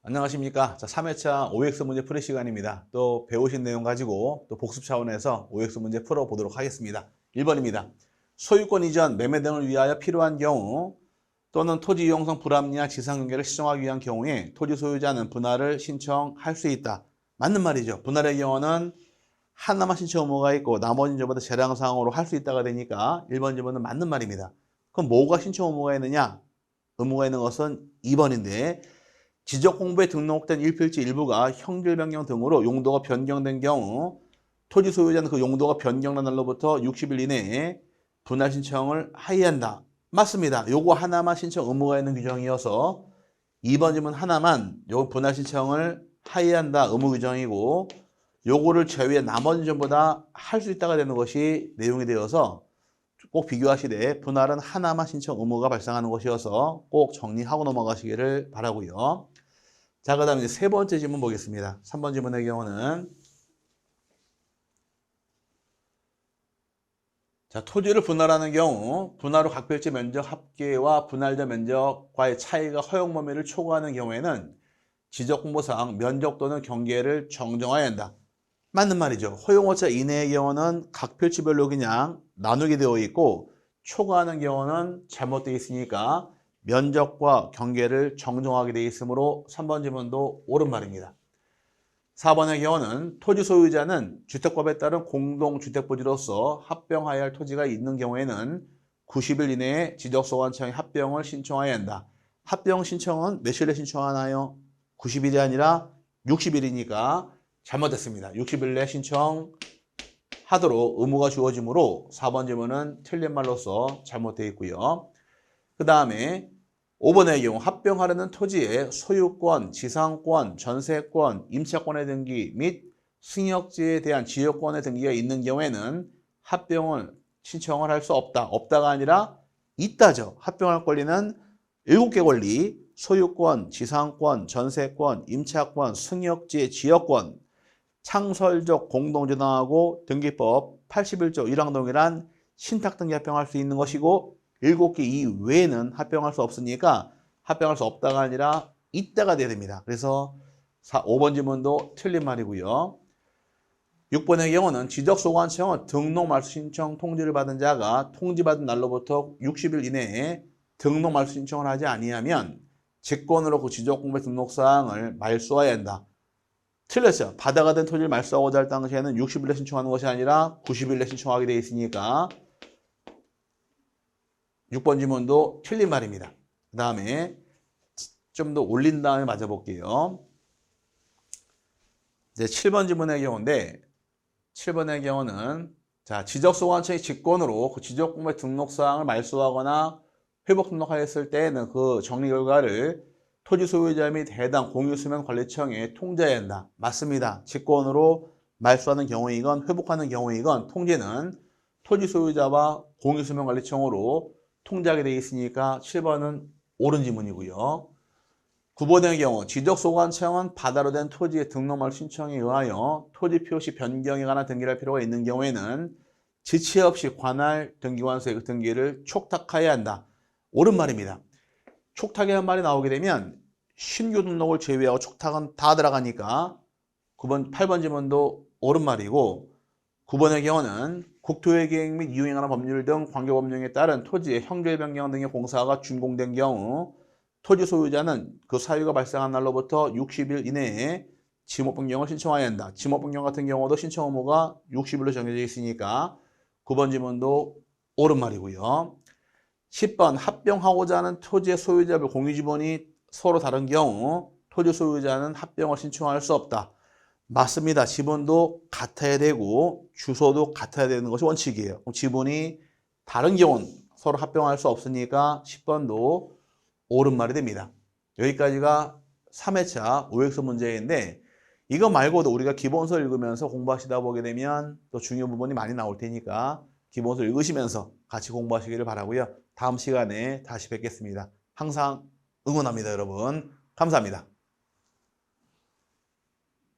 안녕하십니까. 자, 3회차 OX 문제 풀이 시간입니다. 또 배우신 내용 가지고 또 복습 차원에서 OX 문제 풀어보도록 하겠습니다. 1번입니다. 소유권 이전, 매매 등을 위하여 필요한 경우 또는 토지 이용성 불합리한 지상경계를 시정하기 위한 경우에 토지 소유자는 분할을 신청할 수 있다. 맞는 말이죠. 분할의 경우는 하나만 신청 의무가 있고 나머지는 저보다 재량상으로 할 수 있다가 되니까 1번 질문은 맞는 말입니다. 그럼 뭐가 신청 의무가 있느냐? 의무가 있는 것은 2번인데 지적공부에 등록된 일필지 일부가 형질 변경 등으로 용도가 변경된 경우 토지 소유자는 그 용도가 변경된 날로부터 60일 이내에 분할 신청을 하여한다. 맞습니다. 요거 하나만 신청 의무가 있는 규정이어서 2번 질문 하나만 요 분할 신청을 하여한다 의무 규정이고 요거를 제외한 나머지 전부 다 할 수 있다가 되는 것이 내용이 되어서 꼭 비교하시되 분할은 하나만 신청 의무가 발생하는 것이어서 꼭 정리하고 넘어가시기를 바라고요. 자, 그 다음에 세 번째 질문 보겠습니다. 3번 질문의 경우는 자, 토지를 분할하는 경우 분할 후 각별지 면적 합계와 분할된 면적과의 차이가 허용 범위를 초과하는 경우에는 지적공보상 면적 또는 경계를 정정해야 한다. 맞는 말이죠. 허용오차 이내의 경우는 각별지별로 그냥 나누게 되어 있고 초과하는 경우는 잘못되어 있으니까 면적과 경계를 정정하게 되어 있으므로 3번 질문도 옳은 말입니다. 4번의 경우는 토지 소유자는 주택법에 따른 공동주택부지로서 합병하여야 할 토지가 있는 경우에는 90일 이내에 지적소관청에 합병을 신청해야 한다. 합병 신청은 며칠에 신청하나요? 90일이 아니라 60일이니까 잘못됐습니다. 60일 내에 신청하도록 의무가 주어지므로 4번 질문은 틀린 말로서 잘못되어 있고요. 그 다음에 5번의 경우 합병하려는 토지의 소유권, 지상권, 전세권, 임차권의 등기 및 승역지에 대한 지역권의 등기가 있는 경우에는 합병을 신청을 할 수 없다. 없다가 아니라 있다죠. 합병할 권리는 7개 권리, 소유권, 지상권, 전세권, 임차권, 승역지의 지역권, 창설적 공동저당하고 등기법 81조 1항 동일한 신탁등기 합병할 수 있는 것이고 7개 이외에는 합병할 수 없으니까 합병할 수 없다가 아니라 있다가 돼야 됩니다. 그래서 5번 질문도 틀린 말이고요. 6번의 경우는 지적소관청은 등록 말소 신청 통지를 받은 자가 통지받은 날로부터 60일 이내에 등록 말소 신청을 하지 아니하면 직권으로 그 지적공부의 등록사항을 말소해야 한다. 틀렸어요. 바다가 된 토지를 말소하고자 할 당시에는 60일에 신청하는 것이 아니라 90일에 신청하게 되어 있으니까 6번 질문도 틀린 말입니다. 그 다음에 좀 더 올린 다음에 맞아볼게요. 이제 7번 질문의 경우인데 7번의 경우는 자, 지적소관청의 직권으로 그 지적공부의 등록사항을 말소하거나 회복 등록하였을 때에는 그 정리 결과를 토지 소유자 및 해당 공유수면관리청에 통지해야 한다. 맞습니다. 직권으로 말소하는 경우이건 회복하는 경우이건 통지는 토지 소유자와 공유수면관리청으로 통지하게 되어 있으니까 7번은 옳은 지문이고요. 9번의 경우 지적소관청은 바다로 된 토지의 등록말 신청에 의하여 토지 표시 변경에 관한 등기를 할 필요가 있는 경우에는 지체 없이 관할 등기관서의 그 등기를 촉탁해야 한다. 옳은 말입니다. 촉탁이라는 말이 나오게 되면 신규 등록을 제외하고 촉탁은 다 들어가니까 8번 질문도 옳은 말이고 9번의 경우는 국토의 계획 및 이용에 관한 법률 등 관계법령에 따른 토지의 형질 변경 등의 공사가 준공된 경우 토지 소유자는 그 사유가 발생한 날로부터 60일 이내에 지목 변경을 신청해야 한다. 지목 변경 같은 경우도 신청 의무가 60일로 정해져 있으니까 9번 질문도 옳은 말이고요. 10번 합병하고자 하는 토지의 소유자별 공유지분이 서로 다른 경우 토지 소유자는 합병을 신청할 수 없다. 맞습니다. 지분도 같아야 되고 주소도 같아야 되는 것이 원칙이에요. 그럼 지분이 다른 경우는 서로 합병할 수 없으니까 10번도 옳은 말이 됩니다. 여기까지가 3회차 OX 문제인데 이거 말고도 우리가 기본서 읽으면서 공부하시다 보게 되면 또 중요한 부분이 많이 나올 테니까 기본서 읽으시면서 같이 공부하시기를 바라고요. 다음 시간에 다시 뵙겠습니다. 항상 응원합니다, 여러분. 감사합니다.